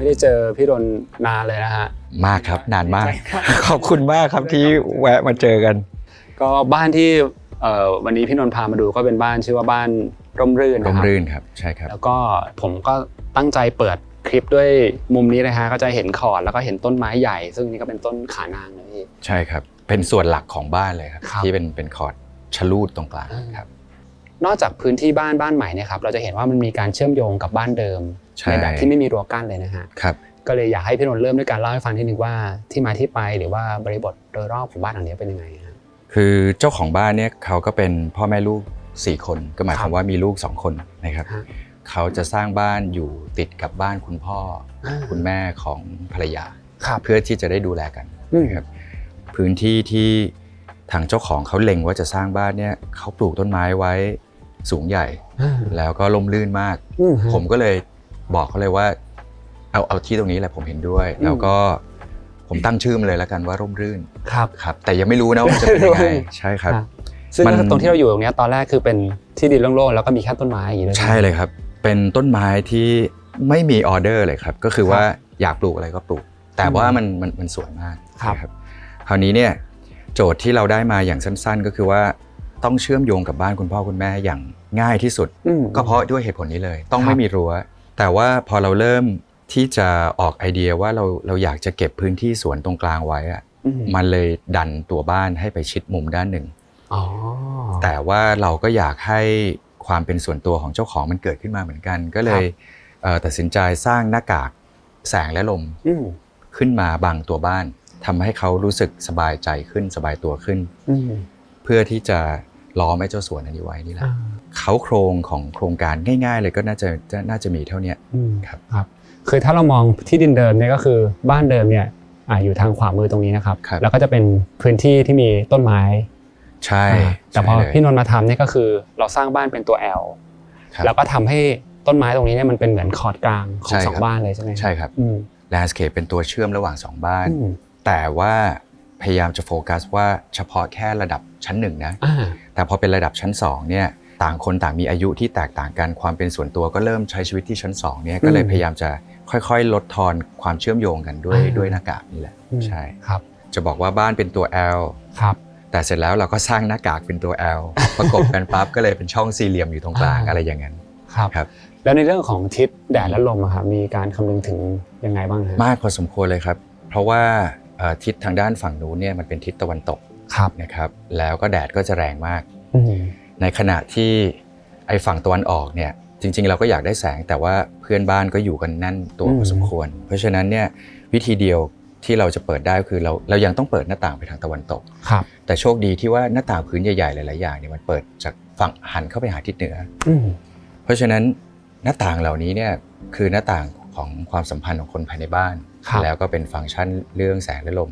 ไม่ได้เจอพี่ดนนานเลยนะฮะมากครับนานมากขอบคุณมากครับที่แวะมาเจอกันก็บ้านที่วันนี้พี่นนท์พามาดูก็เป็นบ้านชื่อว่าบ้านร่มรื่นนะครับร่มรื่นครับใช่ครับแล้วก็ผมก็ตั้งใจเปิดคลิปด้วยมุมนี้นะฮะก็จะเห็นขอดแล้วก็เห็นต้นไม้ใหญ่ซึ่งนี่ก็เป็นต้นขานางนะพี่ใช่ครับเป็นส่วนหลักของบ้านเลยครับที่เป็นคอร์ดชะลูดตรงกลางครับนอกจากพื้นที่บ้านใหม่เนี่ยครับเราจะเห็นว่ามันมีการเชื่อมโยงกับบ้านเดิมในแบบที่ไม่มีรั้วกั้นเลยนะฮะครับก็เลยอยากให้พี่นนท์เริ่มด้วยการเล่าให้ฟังทีนึงว่าที่มาที่ไปหรือว่าบริบทโดยรอบของบ้านหลังนี้เป็นยังไงครับคือเจ้าของบ้านเนี่ยเขาก็เป็นพ่อแม่ลูก4คนก็หมายความว่ามีลูก2คนนะครับเขาจะสร้างบ้านอยู่ติดกับบ้านคุณพ่อคุณแม่ของภรรยาเพื่อที่จะได้ดูแลกันนะครับพื้นที่ที่ทางเจ้าของเขาเล็งว่าจะสร้างบ้านเนี่ยเขาปลูกต้นไม้ไว้สูงใหญ่แล้วก็ร่มรื่นมากผมก็เลยบอกเขาเลยว่าเอาที่ตรงนี้แหละผมเห็นด้วยแล้วก็ผมตั้งชื่อมันเลยแล้วกันว่าร่มรื่นครับแต่ยังไม่รู้นะว่าจะเป็นยังไงใช่ครับซึ่งตรงที่เราอยู่ตรงนี้ตอนแรกคือเป็นที่ดินโล่งๆแล้วก็มีแค่ต้นไม้อย่างนี้เลยใช่เลยครับเป็นต้นไม้ที่ไม่มีออเดอร์เลยครับก็คือว่าอยากปลูกอะไรก็ปลูกแต่ว่ามันสวยมากครับคราวนี้เนี่ยโจทย์ที่เราได้มาอย่างสั้นๆก็คือว่าต้องเชื่อมโยงกับบ้านคุณพ่อคุณแม่อย่างง่ายที่สุดก็เพราะด้วยเหตุผลนี้เลยต้องไม่มีรั้วแต่ว่าพอเราเริ่มที่จะออกไอเดียว่าเราอยากจะเก็บพื้นที่สวนตรงกลางไว้อะมันเลยดันตัวบ้านให้ไปชิดมุมด้านหนึ่งแต่ว่าเราก็อยากให้ความเป็นส่วนตัวของเจ้าของมันเกิดขึ้นมาเหมือนกันก็เลยตัดสินใจสร้างหน้ากากแสงและลมขึ้นมาบังตัวบ้านทำให้เขารู้สึกสบายใจขึ้นสบายตัวขึ้นเพื่อที่จะล้อมไอ้เจ้าสวนอันนี้ไว้นี่แหละเขาโครงของโครงการง่ายๆเลยก็น่าจะมีเท่านี้ครับคือถ้าเรามองที่ดินเดิมเนี่ยก็คือบ้านเดิมเนี่ยอยู่ทางขวามือตรงนี้นะครับแล้วก็จะเป็นพื้นที่ที่มีต้นไม้ใช่แต่พอพี่นนท์มาทำเนี่ยก็คือเราสร้างบ้านเป็นตัว L แล้วก็ทำให้ต้นไม้ตรงนี้เนี่ยมันเป็นเหมือนคอร์ดกลางของ2บ้านเลยใช่ไหมใช่ครับแลนด์สเคปเป็นตัวเชื่อมระหว่าง2บ้านแต่ว่าพยายามจะโฟกัสว่าเฉพาะแค่ระดับชั้น1นะแต่พอเป็นระดับชั้น2เนี่ยต่างคนต่างมีอายุที่แตกต่างกันความเป็นส่วนตัวก็เริ่มใช้ชีวิตที่ชั้น2เนี่ยก็เลยพยายามจะค่อยๆลดทอนความเชื่อมโยงกันด้วยหน้ากากนี่แหละใช่ครับจะบอกว่าบ้านเป็นตัว L ครับแต่เสร็จแล้วเราก็สร้างหน้ากากเป็นตัว L ประกบกันปั๊บก็เลยเป็นช่องสี่เหลี่ยมอยู่ตรงกลางอะไรอย่างนั้นครับแล้วในเรื่องของทิศแดดและลมอะครับมีการคำนึงถึงยังไงบ้างครับมากพอสมควรเลยครับเพราะว่าทิศทางด้านฝั่งนู้นเนี่ยมันเป็นทิศตะวันตกนะครับแล้วก็แดดก็จะแรงมากในขณะที่ไอ้ฝั่งตะวันออกเนี่ยจริงๆเราก็อยากได้แสงแต่ว่าเพื่อนบ้านก็อยู่กันแน่นตัวพอสมควรเพราะฉะนั้นเนี่ยวิธีเดียวที่เราจะเปิดได้คือเรายังต้องเปิดหน้าต่างไปทางตะวันตกแต่โชคดีที่ว่าหน้าต่างพื้นใหญ่ๆหลายๆอย่างเนี่ยมันเปิดจากฝั่งหันเข้าไปหาทิศเหนือเพราะฉะนั้นหน้าต่างเหล่านี้เนี่ยคือหน้าต่างของความสัมพันธ์ของคนภายในบ้านแล้วก็เป็นฟังก์ชันเรื่องแสงและลม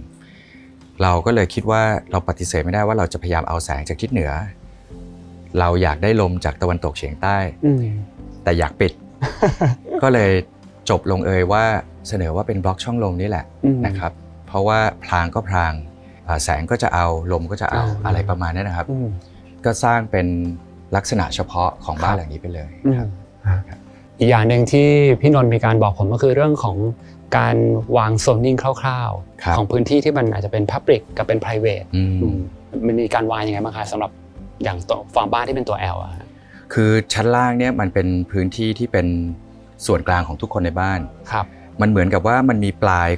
เราก็เลยคิดว่าเราปฏิเสธไม่ได้ว่าเราจะพยายามเอาแสงจากทิศเหนือเราอยากได้ลมจากตะวันตกเฉียงใต้แต่อยากปิด ก็เลยจบลงเอยว่าเสนอว่าเป็นบล็อกช่องลมนี่แหละนะครับเพราะว่าพรางก็พรางแสงก็จะเอาลมก็จะเอาอะไรประมาณนี้นะครับก็สร้างเป็นลักษณะเฉพาะของบ้านหลังนี้ไปเลยครับอีกอย่างหนึ่งที่พี่นนท์มีการบอกผมก็คือเรื่องของการวางโซนนิ่งคร่าวๆของพื้นที่ที่มันอาจจะเป็น Public กับเป็น Private มันมีการวางยังไงบ้างคะสำหรับอย่างตัวฝั่งบ้านที่เป็นตัว L อะคือชั้นล่างเนี่ยมันเป็นพื้นที่ที่เป็นส่วนกลางของทุกคนในบ้านมันเหมือนกับว่ามันมีปลาย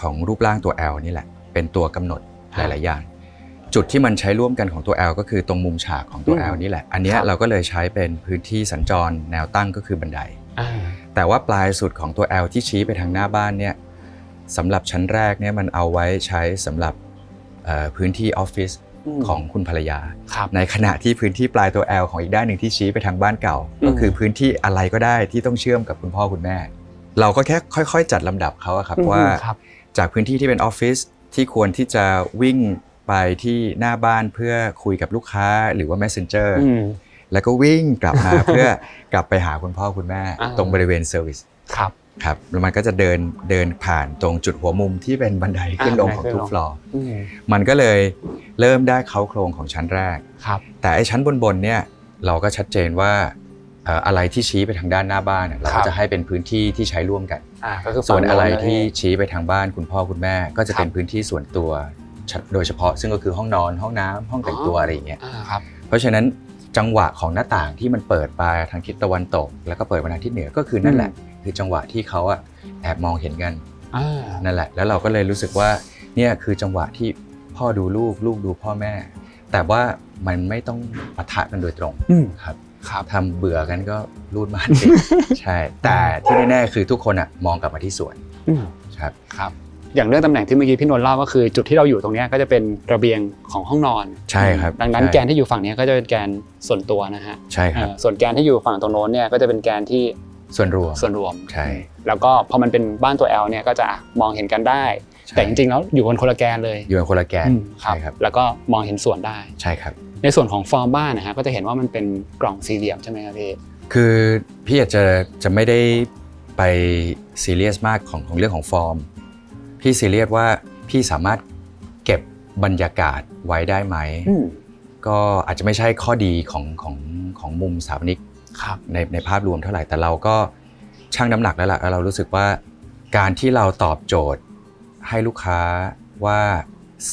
ของรูปร่างตัว L นี่แหละเป็นตัวกำหนดหลายๆอย่างจุดที่มันใช้ร่วมกันของตัว L ก็คือตรงมุมฉากของตัว L นี่แหละอันนี้เราก็เลยใช้เป็นพื้นที่สัญจรแนวตั้งก็คือบันไดแต่ว่าปลายสุดของตัว L ที่ชี้ไปทางหน้าบ้านเนี่ยสำหรับชั้นแรกเนี่ยมันเอาไว้ใช้สำหรับพื้นที่ออฟฟิศของคุณภรรยาในขณะที่พื้นที่ปลายตัว L ของอีกด้านหนึ่งที่ชี้ไปทางบ้านเก่าก็คือพื้นที่อะไรก็ได้ที่ต้องเชื่อมกับคุณพ่อคุณแม่เราก็แค่ค่อยๆจัดลำดับเขาครับว่าจากพื้นที่ที่เป็นออฟฟิศที่ควรที่จะวิ่งไปที่หน้าบ้านเพื่อคุยกับลูกค้าหรือว่า Messenger แล้วก็วิ่งกลับมา เพื่อกลับไปหาคุณพ่อคุณแม่ตรงบริเวณเซอร์วิสครับแล้วมันก็จะเดินผ่านตรงจุดหัวมุมที่เป็นบันไดขึ้นลงของทุกฟลอร์มันก็เลยเริ่มได้เค้าโครงของชั้นแรกแต่ไอ้ชั้นบนเนี่ยเราก็ชัดเจนว่า อะไรที่ชี้ไปทางด้านหน้าบ้านเราก็จะให้เป็นพื้นที่ที่ใช้ร่วมกันก็คือส่วนอะไรที่ชี้ไปทางบ้านคุณพ่อคุณแม่ก็จะเป็นพื้นที่ส่วนตัวโดยเฉพาะซึ่งก็คือห้องนอนห้องน้ำห้องแต่งตัวอะไรอย่างเงี้ยเพราะฉะนั้นจังหวะของหน้าต่างที่มันเปิดไปทางทิศตะวันตกแล้วก็เปิดมาทางทิศเหนือก็คือนั่นแหละคือจังหวะที่เขาแอบมองเห็นกันนั่นแหละแล้วเราก็เลยรู้สึกว่าเนี่ยคือจังหวะที่พ่อดูลูกลูกดูพ่อแม่แต่ว่ามันไม่ต้องปะทะกันโดยตรงครับทำเบื่อกันก็รูดม่านติดใช่แต่ที่แน่ๆคือทุกคนมองกลับมาที่สวนครับอย่างเรื่องตำแหน่งที่เมื่อกี้พี่นนท์เล่าก็คือจุดที่เราอยู่ตรงนี้ก็จะเป็นระเบียงของห้องนอนใช่ครับดังนั้นแกนที่อยู่ฝั่งนี้ก็จะเป็นแกนส่วนตัวนะฮะใช่ครับส่วนแกนที่อยู่ฝั่งตรงโน้นเนี่ยก็จะเป็นแกนที่ส่วนรวมใช่แล้วก็พอมันเป็นบ้านตัว L เนี่ยก็จะมองเห็นกันได้แต่จริงๆแล้วอยู่บนคนละแกนเลยอยู่บนคนละแกนใช่ครับแล้วก็มองเห็นสวนได้ใช่ครับในส่วนของฟอร์มบ้านนะฮะก็จะเห็นว่ามันเป็นกล่องสี่เหลี่ยมใช่ไหมครับพี่คือพี่อาจจะไม่ได้ไปซีเรียสมากของเรื่องของฟอร์มพี่ซีเรียสว่าพี่สามารถเก็บบรรยากาศไว้ได้ไหมก็อาจจะไม่ใช่ข้อดีของมุมสถาปนิกในภาพรวมเท่าไหร่แต่เราก็ชั่งน้ำหนักแล้วล่ะเรารู้สึกว่าการที่เราตอบโจทย์ให้ลูกค้าว่า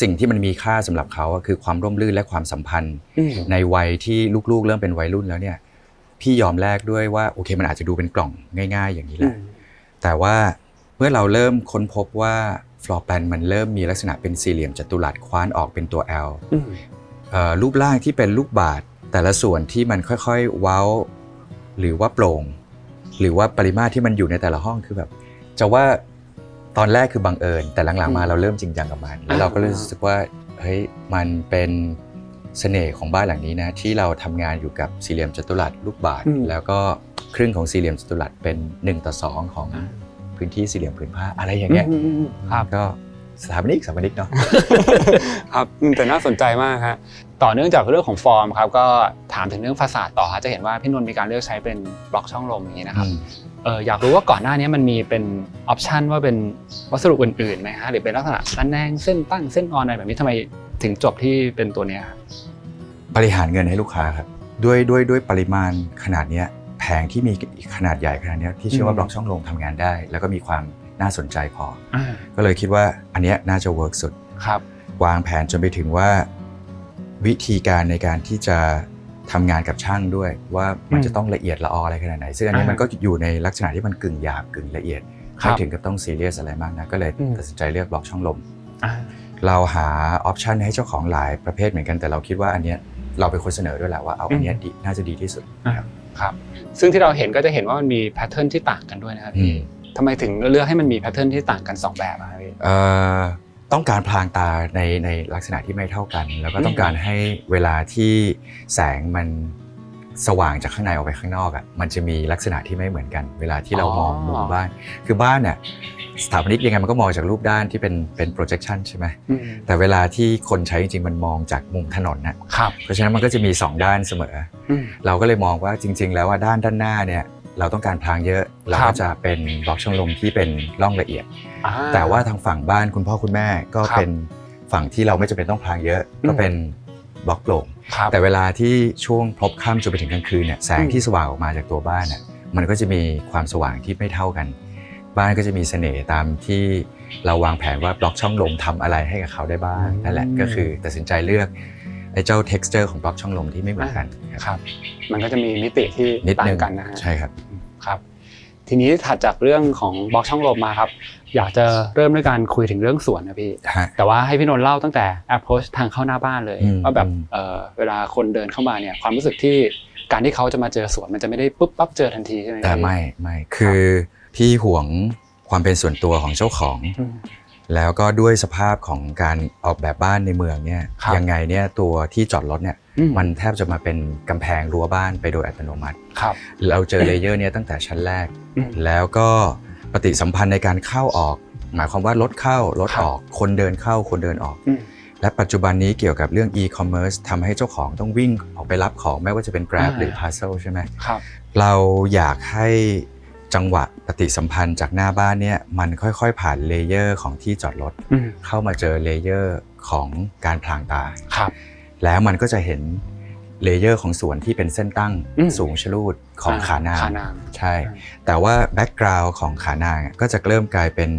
สิ่งที่มันมีค่าสำหรับเขาคือความร่มรื่นและความสัมพันธ์ในวัยที่ลูกๆเริ่มเป็นวัยรุ่นแล้วเนี่ยพี่ยอมแลกด้วยว่าโอเคมันอาจจะดูเป็นกล่องง่ายๆอย่างนี้แหละแต่ว่าเมื่อเราเริ่มค้นพบว่าฟลอร์แปลนมันเริ่มมีลักษณะเป็นสี่เหลี่ยมจัตุรัสคว้านออกเป็นตัว L รูปร่างที่เป็นลูกบาศก์แต่ละส่วนที่มันค่อยๆเว้าหรือว่าโปร่งหรือว่าปริมาตรที่มันอยู่ในแต่ละห้องคือแบบจะว่าตอนแรกคือบังเอิญแต่หลังๆมาเราเริ่มจริงจังกับมันแล้วเราก็รู้สึกว่าเฮ้ยมันเป็นเสน่ห์ของบ้านหลังนี้นะที่เราทำงานอยู่กับสี่เหลี่ยมจัตุรัสลูกบาศก์แล้วก็ครึ่งของสี่เหลี่ยมจัตุรัสเป็น1:2ของพื้นที่สี่เหลี่ยมผืนผ้าอะไรอย่างเงี้ยก็สถาปนิกเนาะครับแต่น่าสนใจมากครับต่อเนื่องจากเรื่องของฟอร์มครับก็ถามถึงเรื่องฟาสาดต่อจะเห็นว่าพี่นนท์มีการเลือกใช้เป็นบล็อกช่องลมอย่างนี้นะครับอยากรู้ว่าก่อนหน้านี้มันมีเป็นออปชันว่าเป็นวัสดุอื่นๆไหมฮะหรือเป็นลักษณะระแนงเส้นตั้งเส้นออนอะไรแบบนี้ทำไมถึงจบที่เป็นตัวนี้บริหารเงินให้ลูกค้าครับด้วยปริมาณขนาดนี้แผงที่มีขนาดใหญ่ขนาดนี้ที่เชื่อว่าบล็อกช่องลมทำงานได้แล้วก็มีความน่าสนใจพอก็เลยคิดว่าอันนี้น่าจะเวิร์กสุดวางแผนจนไปถึงว่าวิธีการในการที่จะทำงานกับช่างด้วยว่ามันจะต้องละเอียดละอออะไรขนาดไหนซึ่งอันนี้มันก็อยู่ในลักษณะที่มันกึ่งหยาบกึ่งละเอียดไม่ถึงกับต้องซีเรียสอะไรมากนะก็เลยตัดสินใจเลือกบล็อกช่องลมเราหาออปชันให้เจ้าของหลายประเภทเหมือนกันแต่เราคิดว่าอันนี้เราเป็นคนเสนอด้วยแหละว่าเอาอันนี้น่าจะดีที่สุดครับซึ่งที่เราเห็นก็จะเห็นว่ามันมีแพทเทิร์นที่ต่างกันด้วยนะครับพี่ทำไมถึงเลือกให้มันมีแพทเทิร์นที่ต่างกัน2แบบครับพี่ต้องการพลางตาในลักษณะที่ไม่เท่ากันแล้วก็ต้องการให้เวลาที่แสงมันสว่างจากข้างในออกไปข้างนอกมันจะมีลักษณะที่ไม่เหมือนกันเวลาที่เรามองมุมบ้านคือบ้านเนี่ยสถาปนิกยังไงมันก็มองจากรูปด้านที่เป็น projection ใช่ไหมแต่เวลาที่คนใช้จริงๆมันมองจากมุมถนนนะเพราะฉะนั้นมันก็จะมี2ด้านเสมอเราก็เลยมองว่าจริงๆแล้วว่าด้านหน้าเนี่ยเราต้องการพลางเยอะเราก็จะเป็นบล็อกช่องลมที่เป็นร่องละเอียดแต่ว่าทางฝั่งบ้านคุณพ่อคุณแม่ก็เป็นฝั่งที่เราไม่จำเป็นต้องพลางเยอะก็เป็นบล็อกโปร่งแต่เวลาที่ช่วงพลบค่ำจนไปถึงกลางคืนเนี่ยแสงที่สว่างออกมาจากตัวบ้านเนี่ยมันก็จะมีความสว่างที่ไม่เท่ากันบ้านก็จะมีเสน่ห์ตามที่เราวางแผนว่าบล็อกช่องลมทำอะไรให้กับเขาได้บ้างนั่นแหละก็คือตัดสินใจเลือกไอ้เจ้า texture ของบล็อกช่องลมที่ไม่เหมือนกันครับมันก็จะมีมิติที่ต่างกันนะฮะใช่ครับครับทีนี้ถัดจากเรื่องของบล็อกช่องลมมาครับอยากจะเริ่มด้วยการคุยถึงเรื่องสวนนะพี่แต่ว่าให้พี่นนท์เล่าตั้งแต่ approach ทางเข้าหน้าบ้านเลยว่าแบบเวลาคนเดินเข้ามาเนี่ยความรู้สึกที่การที่เขาจะมาเจอสวนมันจะไม่ได้ปุ๊บปั๊บเจอทันทีใช่ไหมแต่ไม่คือพี่ห่วงความเป็นส่วนตัวของเจ้าของแล้วก็ด้วยสภาพของการออกแบบบ้านในเมืองเนี่ยยังไงเนี่ยตัวที่จอดรถเนี่ยมันแทบจะมาเป็นกำแพงรั้วบ้านไปโดยอัตโนมัติเราเจอเลเยอร์เนี่ยตั้งแต่ชั้นแรกแล้วก็ปฏิสัมพันธ์ในการเข้าออกหมายความว่ารถเข้ารถออกคนเดินเข้าคนเดินออกและปัจจุบันนี้เกี่ยวกับเรื่อง e-commerce ทำให้เจ้าของต้องวิ่งออกไปรับของไม่ว่าจะเป็น Grab หรือ Parcel ใช่ไหมเราอยากให้จังหวะปฏิสัมพันธ์จากหน้าบ้านเนี่ยมันค่อยๆผ่านเลเยอร์ของที่จอดรถเข้ามาเจอเลเยอร์ของการพลางตาแล้วมันก็จะเห็น เลเยอร์ของสวนที่เป็นเส้นตั้งสูงชะลูดของขานางใช่แต่ว่าแบ็กกราวด์ของขานางก็จะเริ่มกลายเป็น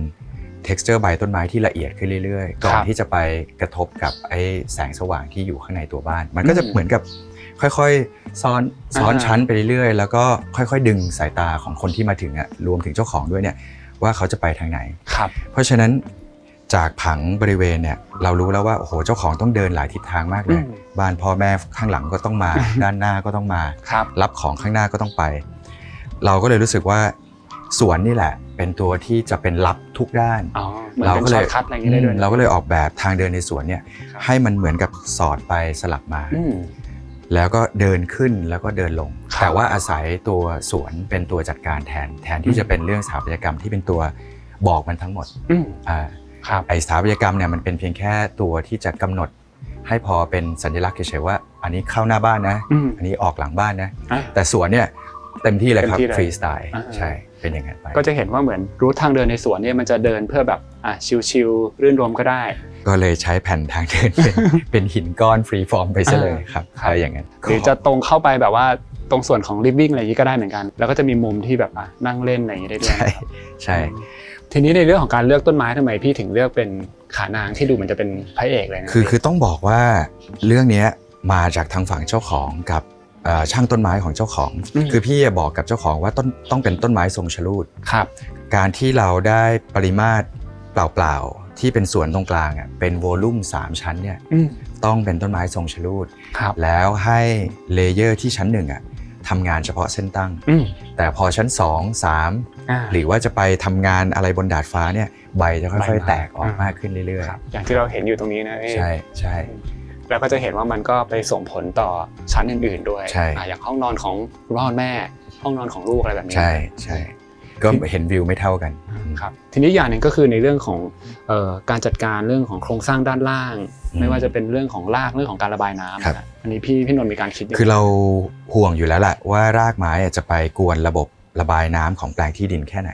texture ใบต้นไม้ที่ละเอียดขึ้นเรื่อยๆก่อนที่จะไปกระทบกับไอ้แสงสว่างที่อยู่ข้างในตัวบ้านมันก็จะเหมือนกับค่อยๆซ้อนชั้นไปเรื่อยๆแล้วก็ค่อยๆดึงสายตาของคนที่มาถึงรวมถึงเจ้าของด้วยเนี่ยว่าเขาจะไปทางไหนเพราะฉะนั้นจากผังบริเวณเนี่ยเรารู้แล้วว่าโอ้โหเจ้าของต้องเดินหลายทิศทางมากเลยบ้านพ่อแม่ข้างหลังก็ต้องมา ด้านหน้าก็ต้องมารับของข้างหน้าก็ต้องไปเราก็เลยรู้สึกว่าสวนนี่แหละเป็นตัวที่จะเป็นรับทุกด้านเราก็เลยออกแบบทางเดินในสวนเนี่ยให้มันเหมือนกับสอดไปสลับมาแล้วก็เดินขึ้นแล้วก็เดินลงแต่ว่าอาศัยตัวสวนเป็นตัวจัดการแทนที่จะเป็นเรื่องสถาปัตยกรรมที่เป็นตัวบอกมันทั้งหมดไอสถาปัตยกรรมเนี่ยมันเป็นเพียงแค่ตัวที่จะกำหนดให้พอเป็นสัญลักษณ์เฉยๆว่าอันนี้เข้าหน้าบ้านนะอันนี้ออกหลังบ้านนะแต่สวนเนี่ยเต็มที่เลยครับฟรีสไตล์ใช่เป็นอย่างนั้นไปก็จะเห็นว่าเหมือนรูททางเดินในสวนเนี่ยมันจะเดินเพื่อแบบชิลๆรื่นรมก็ได้ก็เลยใช้แผ่นทางเดินเป็นหินก้อนฟรีฟอร์มไปซะเลยครับอะไรอย่างนั้นหรือจะตรงเข้าไปแบบว่าตรงส่วนของ living อะไรอย่างนี้ก็ได้เหมือนกันแล้วก็จะมีมุมที่แบบนั่งเล่นอะไรอย่างนี้ได้ด้วยใช่ทีนี้ในเรื่องของการเลือกต้นไม้ทำไมพี่ถึงเลือกเป็นขานางที่ดูเหมือนจะเป็นพระเอกเลยนะคือต้องบอกว่าเรื่องนี้มาจากทางฝั่งเจ้าของกับช่างต้นไม้ของเจ้าของคือพี่บอกกับเจ้าของว่าต้องเป็นต้นไม้ทรงชะลูดการที่เราได้ปริมาตรเปล่าๆที่เป็นส่วนตรงกลางเป็นโวลุ่ม3ชั้นเนี่ยต้องเป็นต้นไม้ทรงชะลูดแล้วให้เลเยอร์ที่ชั้น1ทำงานเฉพาะเส้นตั้งแต่พอชั้น2 3หรือว่าจะไปทำงานอะไรบนดาดฟ้าเนี่ยใบจะค่อยๆแตกออกมากขึ้นเรื่อยๆอย่างที่เราเห็นอยู่ตรงนี้นะใช่แล้วก็จะเห็นว่ามันก็ไปส่งผลต่อชั้นอื่นๆด้วยอย่างห้องนอนของคุณพ่อแม่ห้องนอนของลูกอะไรแบบนี้ใช่ก็เห็นวิวไม่เท่ากันครับทีนี้อย่างหนึ่งก็คือในเรื่องของการจัดการเรื่องของโครงสร้างด้านล่างไม่ว่าจะเป็นเรื่องของรากเรื่องของการระบายน้ำอันนี้พี่นนท์มีการคิดคือเราห่วงอยู่แล้วแหละว่ารากไม้จะไปกวนระบบระบายน้ำของแปลงที่ดินแค่ไหน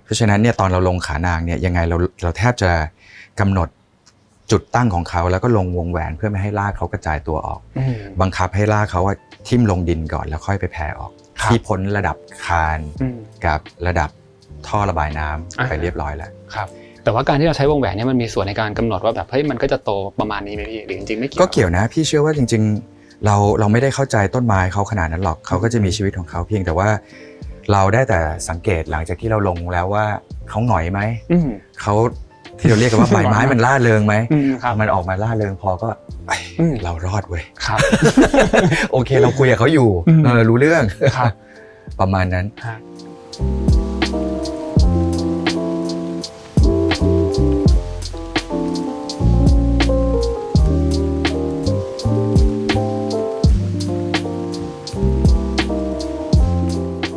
เพราะฉะนั้นเนี่ยตอนเราลงขานางเนี่ยยังไงเราแทบจะกำหนดจุดตั้งของเขาแล้วก็ลงวงแหวนเพื่อไม่ให้รากเขากระจายตัวออกบังคับให้รากเขาทิ่มลงดินก่อนแล้วค่อยไปแผ่ออกที่พ้นระดับคานกับระดับท่อระบายน้ำไปเรียบร้อยแล้วครับแต่ว่าการที่เราใช้วงแหวนเนี่ยมันมีส่วนในการกำหนดว่าแบบเฮ้ยมันก็จะโตประมาณนี้ไหมพี่หรือจริงๆไม่เกี่ยวก็เกี่ยวนะพี่เชื่อว่าจริงๆเราไม่ได้เข้าใจต้นไม้เขาขนาดนั้นหรอกเขาก็จะมีชีวิตของเขาเพียงแต่ว่าเราได้แต่สังเกตหลังจากที่เราลงแล้วว่าเขาหงอยไหมเขาที่เราเรียกกันว่าใบไม้มันล่าเริงไหมมันออกมาล่าเริงพอก็เรารอดเว้ยโอเคเราคุยกับเขาอยู่รู้เรื่องประมาณนั้น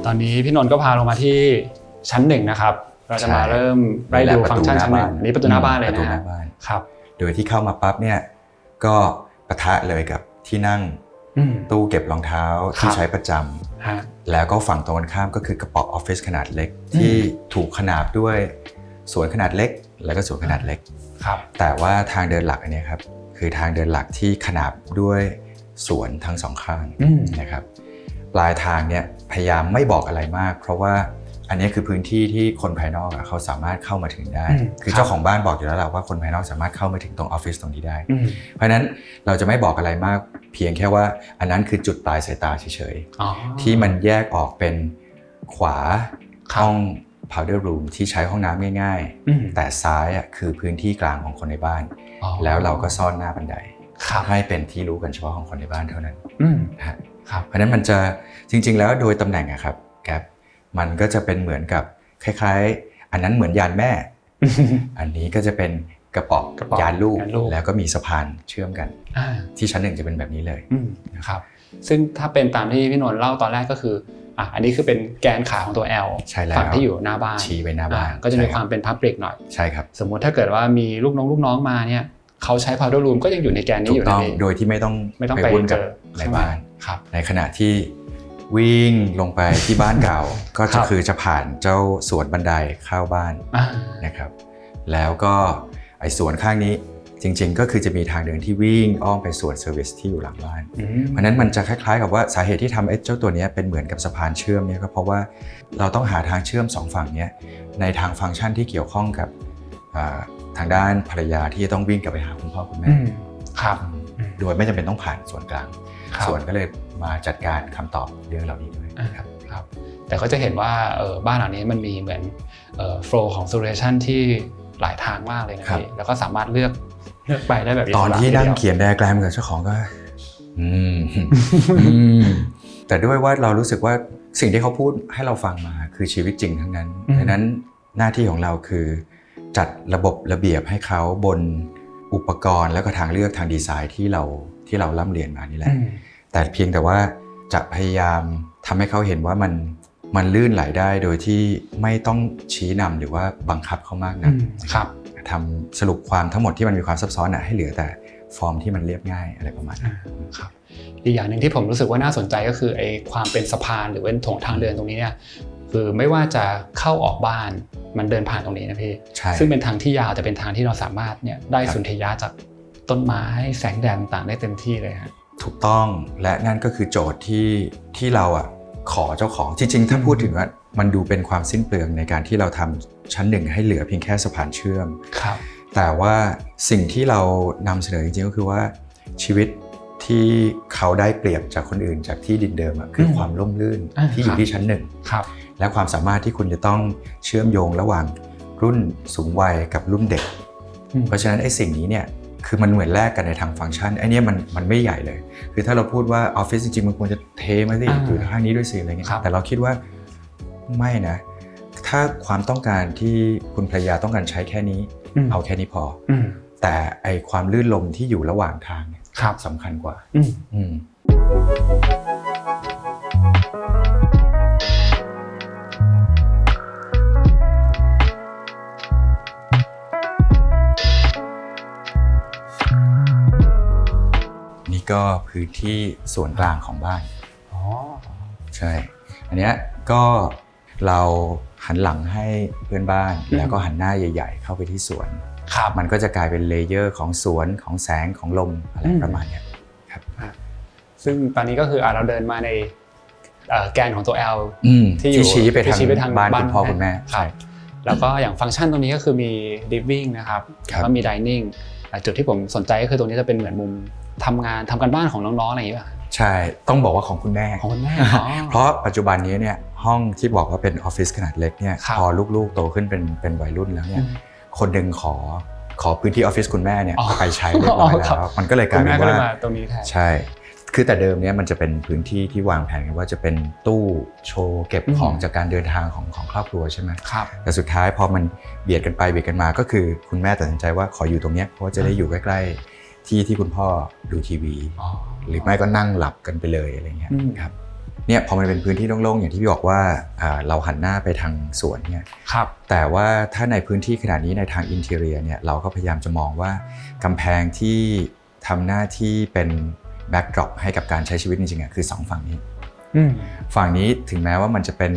ตอนนี้พี่นนท์ก็พาลงมาที่ชั้น1นะครับเราจะมาเริ่มไล่ดูฟังก์ชันชั้น1นี้ประตูหน้าบ้านเลยนะครับโดยที่เข้ามาปั๊บเนี่ยก็ปะทะเลยกับที่นั่งตู้เก็บรองเท้าที่ใช้ประจำแล้วก็ฝั่งตรงกันข้ามก็คือกระป๋องออฟฟิศขนาดเล็กที่ถูกขนาบด้วยสวนขนาดเล็กแล้วก็สวนขนาดเล็กแต่ว่าทางเดินหลักอันนี้ครับคือทางเดินหลักที่ขนาบด้วยสวนทั้งสองข้างนะครับปลายทางเนี่ยพยายามไม่บอกอะไรมากเพราะว่าอันนี้คือพื้นที่ที่คนภายนอกเขาสามารถเข้ามาถึงได้คือเจ้าของบ้านบอกอยู่แล้วแหละว่าคนภายนอกสามารถเข้ามาถึงตรงออฟฟิศตรงนี้ได้เพราะฉะนั้นเราจะไม่บอกอะไรมากเพียงแค่ว่าอันนั้นคือจุดปลายสายตาเฉยๆที่มันแยกออกเป็นขวาห้อง powder room ที่ใช้ห้องน้ำง่ายๆแต่ซ้ายคือพื้นที่กลางของคนในบ้านแล้วเราก็ซ่อนหน้าบันไดให้เป็นที่รู้กันเฉพาะของคนในบ้านเท่านั้นเพราะฉะนั้นมันจะจริงๆแล้วโดยตำแหน่งครับแกปมันก็จะเป็นเหมือนกับคล้ายๆอันนั้นเหมือนยานแม่ อันนี้ก็จะเป็นกระป๋องยานลูกแล้วก็มีสะพานเชื่อมกันที่ชั้น1จะเป็นแบบนี้เลยนะครับซึ่งถ้าเป็นตามที่พี่นนท์เล่าตอนแรกก็คืออันนี้คือเป็นแกนขาของตัว L ฝั่งที่อยู่หน้าบ้านชี้ไว้หน้าบ้านก็จะมีความเป็นพับลิกหน่อยใช่ครับสมมุติถ้าเกิดว่ามีลูกน้องมาเนี่ยเขาใช้ powder room ก็ยังอยู่ในแกนนี้อยู่โดยที่ไม่ต้องไปวุ่นกับในบ้านในขณะที่วิ่งลงไปที่บ้านเก่าก็จะผ่านเจ้าสวนบันไดเข้าบ้านนะครับแล้วก็ไอ้สวนข้างนี้ จริงๆก็คือจะมีทางเดินที่วิ่งอ้อมไปส่วนเซอร์วิสที่อยู่หลังบ้านเพราะนั้นมันจะคล้ายๆกับว่าสาเหตุที่ทำไอ้เจ้าตัวนี้เป็นเหมือนกับสะพานเชื่อมเนี่ยก็เพราะว่าเราต้องหาทางเชื่อม2ฝั่งนี้ในทางฟังก์ชันที่เกี่ยวข้องกับทางด้านภรรยาที่จะต้องวิ่งกลับไปหาคุณพ่อคุณแม่ครับโดยไม่จำเป็นต้องผ่านส่วนกลางส่วนก็เลยมาจัดการคำตอบเรื่องเหล่านี้ด้วยครับแต่ก็จะเห็นว่าบ้านหลังนี้มันมีเหมือนflow ของ solution ที่หลายทางมากเลยนะพี่แล้วก็สามารถเลือกไปได้แบบตอนที่นั่งเขียนไดอะแกรมกับเจ้าของก็แต่ด้วยว่าเรารู้สึกว่าสิ่งที่เขาพูดให้เราฟังมาคือชีวิตจริงทั้งนั้นดังนั้นหน้าที่ของเราคือจัดระบบระเบียบให้เขาบนอุปกรณ์แล้วก็ทางเลือกทางดีไซน์ที่เราร่ำเรียนมานี่แหละแต่เพียงแต่ว่าจะพยายามทำให้เขาเห็นว่ามันลื่นไหลได้โดยที่ไม่ต้องชี้นำหรือว่าบังคับเขามากนะครับทำสรุปความทั้งหมดที่มันมีความซับซ้อนให้เหลือแต่ฟอร์มที่มันเรียบง่ายอะไรประมาณนั้นครับอีกอย่างหนึ่งที่ผมรู้สึกว่าน่าสนใจก็คือไอ้ความเป็นสะพานหรือเป็นทางเดินตรงนี้เนี่ยคือไม่ว่าจะเข้าออกบ้านมันเดินผ่านตรงนี้นะพี่ซึ่งเป็นทางที่ยาวแต่เป็นทางที่เราสามารถเนี่ยได้สุนทรียะจากต้นไม้แสงแดดต่างๆได้เต็มที่เลยฮะถูกต้องและนั่นก็คือโจทย์ที่เราขอเจ้าของจริงๆถ้าพูดถึงว่ามันดูเป็นความสิ้นเปลืองในการที่เราทำชั้น1ให้เหลือเพียงแค่สะพานเชื่อมแต่ว่าสิ่งที่เรานำเสนอจริงๆก็คือว่าชีวิตที่เขาได้เปรียบจากคนอื่นจากที่ดินเดิมคือความร่มรื่นที่อยู่ที่ชั้น1และความสามารถที่คุณจะต้องเชื่อมโยงระหว่างรุ่นสูงวัยกับรุ่นเด็กเพราะฉะนั้นไอ้สิ่งนี้เนี่ยคือมันเหมือนแลกกันในทางฟังก์ชันไอ้นี่มันไม่ใหญ่เลยคือถ้าเราพูดว่าออฟฟิศจริงๆมันควรจะเทมาสิอยู่ข้างนี้ด้วยสิอะไรเงี้ยแต่เราคิดว่าไม่นะถ้าความต้องการที่คุณภรรยาต้องการใช้แค่นี้เอาแค่นี้พอแต่ไอความลื่นลมที่อยู่ระหว่างทางเนี่ยสำคัญกว่านี่ก็พื้นที่ส่วนกลางของบ้านใช่อันเนี้ยก็เราหันหลังให้เพื่อนบ้านแล้วก็หันหน้าใหญ่ๆเข้าไปที่สวนมันก็จะกลายเป็นเลเยอร์ของสวนของแสงของลมอะไรประมาณนี้ครับซึ่งตอนนี้ก็คือเราเดินมาในแกนของตัว L ที่ชี้ไปทางบ้านคุณพ่อคุณแม่ใช่แล้วก็อย่างฟังก์ชันตรงนี้ก็คือมี living นะครับแล้วก็มี dining จุดที่ผมสนใจก็คือตรงนี้จะเป็นเหมือนมุมทำการบ้านของน้องๆอะไรอย่างนี้ป่ะใช่ต้องบอกว่าของคุณแม่เพราะปัจจุบันนี้เนี่ยห้องที่บอกว่าเป็นออฟฟิศขนาดเล็กเนี่ยพอลูกๆโตขึ้นเป็นวัยรุ่นแล้วเนี่ยคนหนึ่งขอพื้นที่ออฟฟิศคุณแม่เนี่ยไปใช้เรียบร้อยแล้วมันก็เลยกลายเป็นว่าตรงนี้แทนใช่คือแต่เดิมเนี่ยมันจะเป็นพื้นที่ที่วางแผนกันว่าจะเป็นตู้โชว์เก็บของจากการเดินทางของครอบครัวใช่ไหมแต่สุดท้ายพอมันเบียดกันไปเบียดกันมาก็คือคุณแม่ตัดสินใจว่าขออยู่ตรงนี้เพราะว่าจะได้อยู่ใกล้ๆที่คุณพ่อดูทีวีหรือไม่ก็นั่งหลับกันไปเลยอะไรเงี้ยครับเนี่ยพอมันเป็นพื้นที่โล่งๆอย่างที่พี่บอกว่าเราหันหน้าไปทางสวนเนี่ยแต่ว่าถ้าในพื้นที่ขนาดนี้ในทางอินทีเรียเนี่ยเราก็พยายามจะมองว่ากำแพงที่ทำหน้าที่เป็นแบ็กดรอปให้กับการใช้ชีวิตจริงๆคือ2ฝั่งนี้ฝั่งนี้ถึงแม้ว่ามันจะเป็น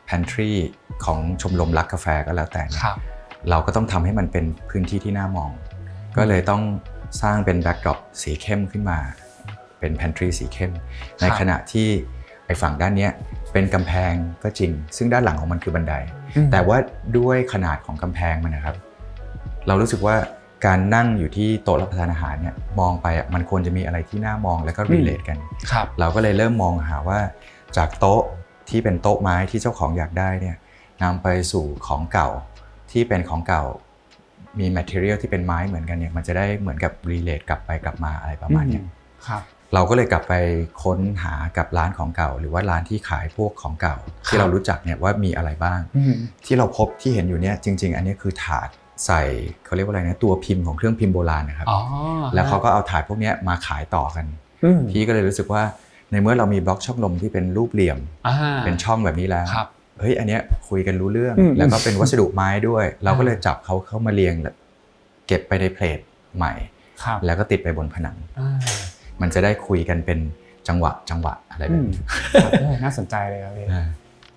pantry ของชมรมรักกาแฟก็แล้วแต่เราก็ต้องทำให้มันเป็นพื้นที่ที่น่ามองก็เลยต้องสร้างเป็นแบ็กดรอปสีเข้มขึ้นมาเป็น pantry สีเข้มในขณะที่ไอ้ฝั่งด้านนี้เป็นกำแพงก็จริงซึ่งด้านหลังของมันคือบันไดแต่ว่าด้วยขนาดของกำแพงมันนะครับเรารู้สึกว่าการนั่งอยู่ที่โต๊ะรับประทานอาหารเนี่ยมองไปมันควรจะมีอะไรที่น่ามองแล้วก็รีเลทกันเราก็เลยเริ่มมองหาว่าจากโต๊ะที่เป็นโต๊ะไม้ที่เจ้าของอยากได้เนี่ยนำไปสู่ของเก่าที่เป็นของเก่ามี material ที่เป็นไม้เหมือนกันเนี่ยมันจะได้เหมือนกับรีเลทกลับไปกลับมาอะไรประมาณนี้เราก็เลยกลับไปค้นหากับร้านของเก่าหรือว่าร้านที่ขายพวกของเก่าที่เรารู้จักเนี่ยว่ามีอะไรบ้างที่เราพบที่เห็นอยู่เนี่ยจริงๆอันนี้คือถาดใส่เขาเรียกว่าอะไรนะตัวพิมพ์ของเครื่องพิมพ์โบราณนะครับแล้วเขาก็เอาถาดพวกนี้มาขายต่อกันพี่ก็เลยรู้สึกว่าในเมื่อเรามีบล็อกช่องลมที่เป็นรูปเหลี่ยมเป็นช่องแบบนี้แล้วเฮ้ยอันนี้คุยกันรู้เรื่องแล้วก็เป็นวัสดุไม้ด้วยเราก็เลยจับเขาเข้ามาเรียงเก็บไปในเพลทใหม่แล้วก็ติดไปบนผนังมันจะได้คุยกันเป็นจังหวะอะไรแบบนี้น่าสนใจเลยครับพี่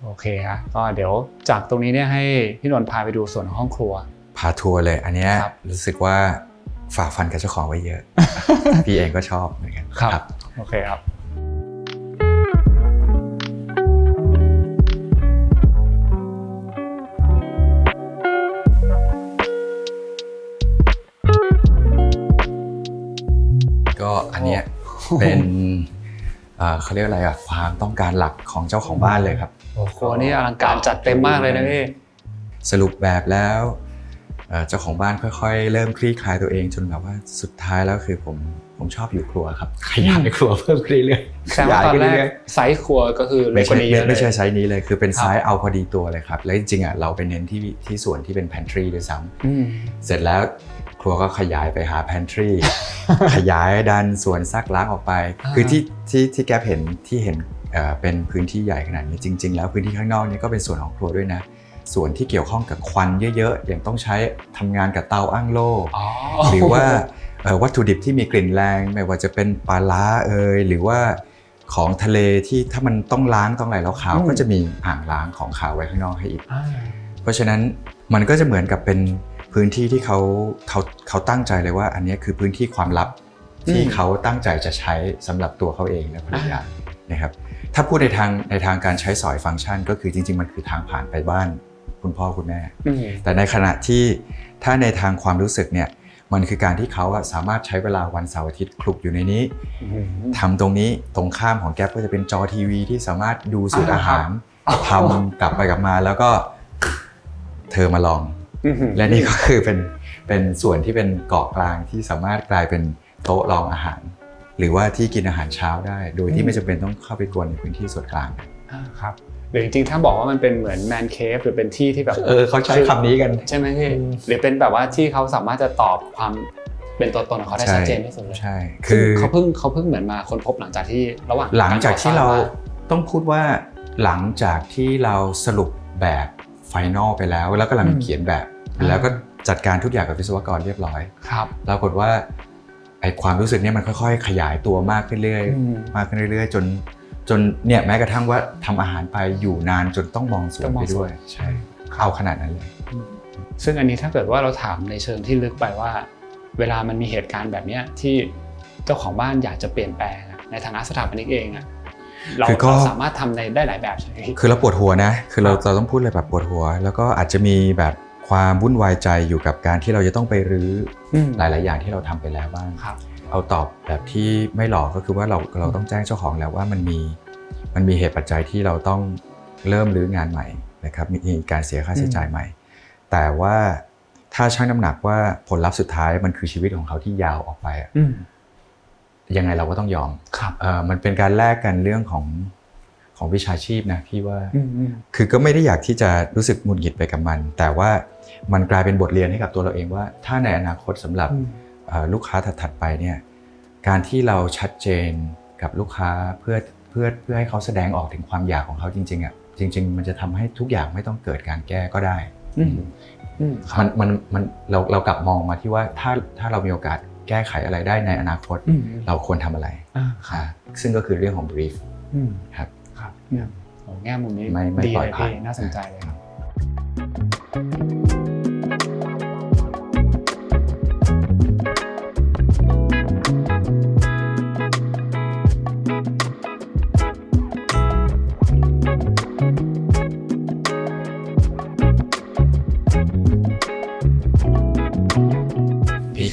โอเคครับก็เดี๋ยวจากตรงนี้เนี่ยให้พี่นนท์พาไปดูส่วนของห้องครัวพาทัวร์เลยอันนี้รู้สึกว่า ฝ่าฟันกับเจ้าของไว้เยอะ พี่เองก็ชอบเหมือนกัน ครับโอเคครับก็อันเนี้ยเป็นเขาเรียกอะไรอะความต้องการหลักของเจ้าของบ้านเลยครับโอ้โหนี่อลังการจัดเต็มมากเลยนะพี่สรุปแบบแล้วเจ้าของบ้านค่อยๆเริ่มคลี่คลายตัวเองจนแบบว่าสุดท้ายแล้วคือผมชอบอยู่ครัวครับขยายครัวเพิ่มขึ้นเรื่อยๆแสดงว่าตอนแรกไซส์ครัวก็คือไม่ใช่ไซส์นี้เลยคือเป็นไซส์เอาพอดีตัวเลยครับแล้วจริงๆอ่ะเราไปเน้นที่ส่วนที่เป็น pantry ด้วยซ้ำเสร็จแล้วครัวก็ขยายไปหา pantry ขยายดันส่วนซักล้างออกไปคือที่แกเห็นเป็นพื้นที่ใหญ่ขนาดนี้จริงๆแล้วพื้นที่ข้างนอกนี้ก็เป็นส่วนของครัวด้วยนะส่วนที่เกี่ยวข้องกับควันเยอะๆอย่างต้องใช้ทำงานกับเตาอั้งโล่หรือว่าวัตถุดิบที่มีกลิ่นแรงไม่ว่าจะเป็นปลาร้าหรือว่าของทะเลที่ถ้ามันต้องล้างต้องอะไรแล้วขาวก็จะมีอ่างล้างของขาวไว้ข้างนอกให้อีกเพราะฉะนั้นมันก็จะเหมือนกับเป็นพื้นที่ที่เขาตั้งใจเลยว่าอันนี้คือพื้นที่ความลับที่เขาตั้งใจจะใช้สำหรับตัวเขาเองและภรรยานะครับถ้าพูดในทางการใช้สอยฟังก์ชันก็คือจริงๆมันคือทางผ่านไปบ้านคุณพ่อคุณแม่แต่ในขณะที่ถ้าในทางความรู้สึกเนี่ยมันคือการที่เขาสามารถใช้เวลาวันเสาร์อาทิตย์คลุกอยู่ในนี้ทำตรงนี้ตรงข้ามของแก๊ปก็จะเป็นจอทีวีที่สามารถดูสูตรอาหารทำกลับไปกลับมาแล้วก็เธอมาลองและนี่ก็คือเป็นส่วนที่เป็นเกาะกลางที่สามารถกลายเป็นโต๊ะรองอาหารหรือว่าที่กินอาหารเช้าได้โดยที่ไม่จำเป็นต้องเข้าไปกวนในพื้นที่ส่วนกลางครับหรือจริงๆถ้าบอกว่ามันเป็นเหมือนแมนเคฟหรือเป็นที่ที่แบบเขาใช้คำนี้กันใช่ไหมพี่หรือเป็นแบบว่าที่เขาสามารถจะตอบความเป็นตัวตนของเขาได้ชัดเจนที่สุดเลยใช่คือเขาเพิ่งเหมือนมาค้นพบหลังจากที่หลังจากที่เราต้องพูดว่าหลังจากที่เราสรุปแบบไฟนอลไปแล้วกำลังเขียนแบบแล้วก็จัดการทุกอย่างกับวิศวกรเรียบร้อยครับปรากฏว่าไอ้ความรู้สึกนี้มันค่อยๆขยายตัวมากขึ้นเรื่อยมากขึ้นเรื่อยๆจนเนี่ยแม้กระทั่งว่าทำอาหารไปอยู่นานจนต้องมองสวนไปด้วยใช่เอาขนาดนั้นเลยซึ่งอันนี้ถ้าเกิดว่าเราถามในเชิงที่ลึกไปว่าเวลามันมีเหตุการณ์แบบนี้ที่เจ้าของบ้านอยากจะเปลี่ยนแปลงในฐานะสถาปนิกเองเราสามารถทำได้หลายแบบใช่ไหมคือเราปวดหัวนะคือเราต้องพูดเลยแบบปวดหัวแล้วก็อาจจะมีแบบความวุ่นวายใจอยู่กับการที่เราจะต้องไปรื้อหลายๆอย่างที่เราทำไปแล้วบ้างเอาตอบแบบที่ไม่หลอกก็คือว่าเราต้องแจ้งเจ้าของแล้วว่ามันมีเหตุปัจจัยที่เราต้องเริ่มรื้องานใหม่นะครับมีการเสียค่าใช้จ่ายใหม่แต่ว่าถ้าชั่งน้ำหนักว่าผลลัพธ์สุดท้ายมันคือชีวิตของเขาที่ยาวออกไปยังไงเราก็ต้องยอมมันเป็นการแลกกันเรื่องของวิชาชีพนะพี่ว่าคือก็ไม่ได้อยากที่จะรู้สึกหงุดหงิดไปกับมันแต่ว่ามันกลายเป็นบทเรียนให้กับตัวเราเองว่าถ้าในอนาคตสำหรับลูกค้าถัดไปเนี่ยการที่เราชัดเจนกับลูกค้าเพื่อให้เขาแสดงออกถึงความอยากของเขาจริงๆจริงๆมันจะทำให้ทุกอย่างไม่ต้องเกิดการแก้ก็ได้มันเรากลับมองมาที่ว่าถ้าเรามีโอกาสแก้ไขอะไรได้ในอนาคตเราควรทำอะไรซึ่งก็คือเรื่องของ brief ครับแง่มุมนี้ดีเลยพี่น่าสนใจเลยครับ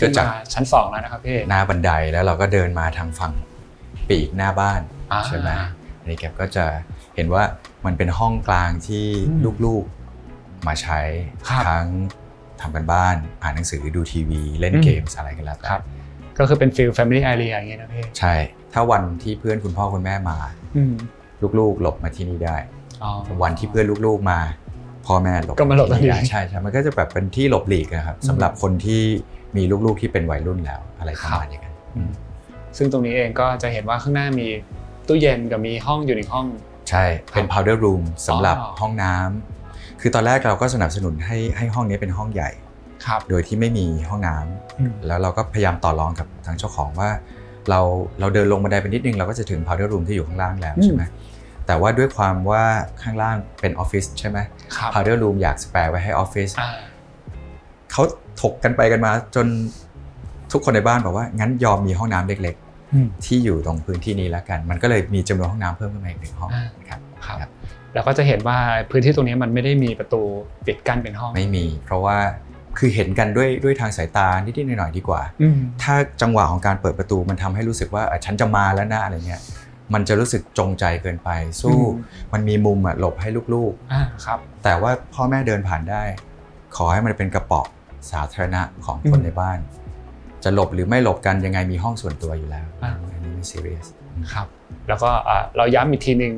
ก็จากชั้น2แล้วนะครับพี่หน้าบันไดแล้วเราก็เดินมาทางฝั่งปีกหน้าบ้านใช่ไหมอันนี้แกก็จะเห็นว่ามันเป็นห้องกลางที่ลูกๆมาใช้ทั้งทำกันบ้านอ่านหนังสือดูทีวีเล่นเกมอะไรกันแล้วครับก็คือเป็นฟิล family area อย่างเงี้ยนะพี่ใช่ถ้าวันที่เพื่อนคุณพ่อคุณแม่มาลูกๆหลบมาที่นี่ได้วันที่เพื่อนลูกๆมาพ่อแม่หลบก็มาหลบที่นี่ใช่มันก็จะแบบเป็นที่หลบหลีกนะครับสำหรับคนที่มีลูกๆที่เป็นวัยรุ่นแล้วอะไรประมาณอย่างนั้นซึ่งตรงนี้เองก็จะเห็นว่าข้างหน้ามีตู้เย็นกับมีห้องอยู่ในห้องใช่เป็น powder room สำหรับห้องน้ำคือตอนแรกเราก็สนับสนุนให้ห้องนี้เป็นห้องใหญ่โดยที่ไม่มีห้องน้ำแล้วเราก็พยายามต่อรองกับทางเจ้าของว่าเราเดินลงบันไดไปนิดนึงเราก็จะถึง powder room ที่อยู่ข้างล่างแล้วใช่ไหมแต่ว่าด้วยความว่าข้างล่างเป็นออฟฟิศใช่ไหม powder room อยากสแปร์ไว้ให้ออฟฟิศเขาถกกันไปกันมาจน ทุกคนในบ้านบอกว่างั้นยอมมีห้องน้ำเล็กๆที่อยู่ตรงพื้นที่นี้แล้วกันมันก็เลยมีจำนวนห้องน้ำเพิ่มขึ้นมาอีก1ห้องครับแล้วก็จะเห็นว่าพื้นที่ตรงนี้มันไม่ได้มีประตูปิดกั้นเป็นห้องไม่มีเพราะว่าคือเห็นกันด้วยทางสายตานิดๆหน่อยๆดีกว่าถ้าจังหวะของการเปิดประตูมันทำให้รู้สึกว่าฉันจะมาแล้วนะอะไรเงี้ยมันจะรู้สึกจงใจเกินไปสู้มันมีมุมหลบให้ลูกๆครับแต่ว่าพ่อแม่เดินผ่านได้ขอให้มันเป็นกระป๋องสาธารณะของคนในบ้านจะหลบหรือไม่หลบกันยังไงมีห้องส่วนตัวอยู่แล้วอันนี้ไม่ซีเรียสครับแล้วก็เราย้ำอีกทีนึง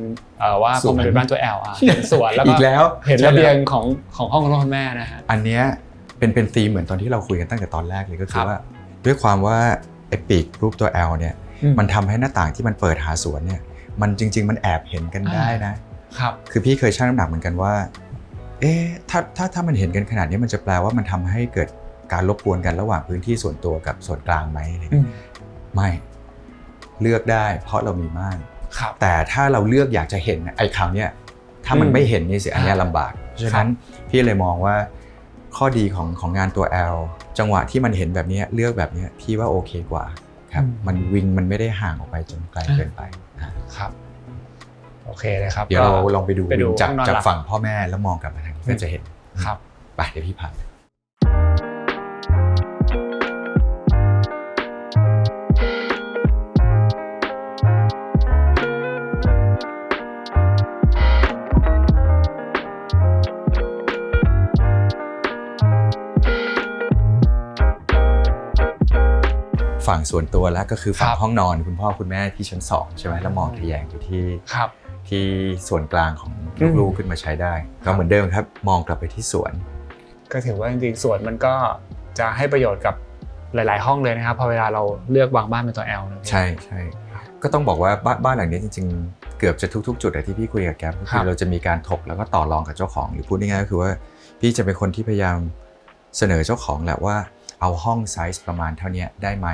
ว่าพอมันเป็นบ้านตัวแอลเป็นสวนแล้วก็เห็นระเบียงของห้องคุณแม่นะฮะอันเนี้ยเป็นธีมเหมือนตอนที่เราคุยกันตั้งแต่ตอนแรกเลยก็คือว่าด้วยความว่าไอ้ปีกรูปตัว L เนี่ยมันทำให้หน้าต่างที่มันเปิดหาสวนเนี่ยมันจริงๆมันแอบเห็นกันได้นะครับคือพี่เคยชั่งน้ำหนักเหมือนกันว่าถ้ามันเห็นกันขนาดนี้มันจะแปลว่ามันทำให้เกิดการรบกวนกันระหว่างพื้นที่ส่วนตัวกับส่วนกลางไหมไม่เลือกได้เพราะเรามีม่านแต่ถ้าเราเลือกอยากจะเห็นไอ้คำนี้ถ้ามันไม่เห็นนี่สิอันนี้ลำบากเพราะฉะนั้นพี่เลยมองว่าข้อดีของงานตัว L จังหวะที่มันเห็นแบบนี้เลือกแบบนี้พี่ว่าโอเคกว่าครับมันวิงมันไม่ได้ห่างออกไปจนไกลเกินไปครับโอเคเลยครับเดี๋ยวเราลองไปดูวิงจากฝั่งพ่อแม่แล้วมองกลับมาทางนี้ก็จะเห็นครับไปเดี๋ยวพี่พาฝั่งส่วนตัวแล้วก็คือฝั่งห้องนอนคุณพ่อคุณแม่ที่ชั้น2ใช่ไหมแล้วมองทะแยงไปที่ส่วนกลางของลูกๆขึ้นมาใช้ได้ก็เหมือนเดิมครับมองกลับไปที่สวนก็ถือว่าจริงๆสวนมันก็จะให้ประโยชน์กับหลายๆห้องเลยนะครับพอเวลาเราเลือกวางบ้านเป็นตัว L ใช่ใช่ก็ต้องบอกว่าบ้านหลังนี้จริงๆเกือบจะทุกๆจุดที่พี่คุยกับแก๊ปก็คือเราจะมีการถกแล้วก็ต่อรองกับเจ้าของหรือพูดง่ายๆก็คือว่าพี่จะเป็นคนที่พยายามเสนอเจ้าของแหละว่าเอาห้องไซส์ประมาณเท่านี้ได้ไหม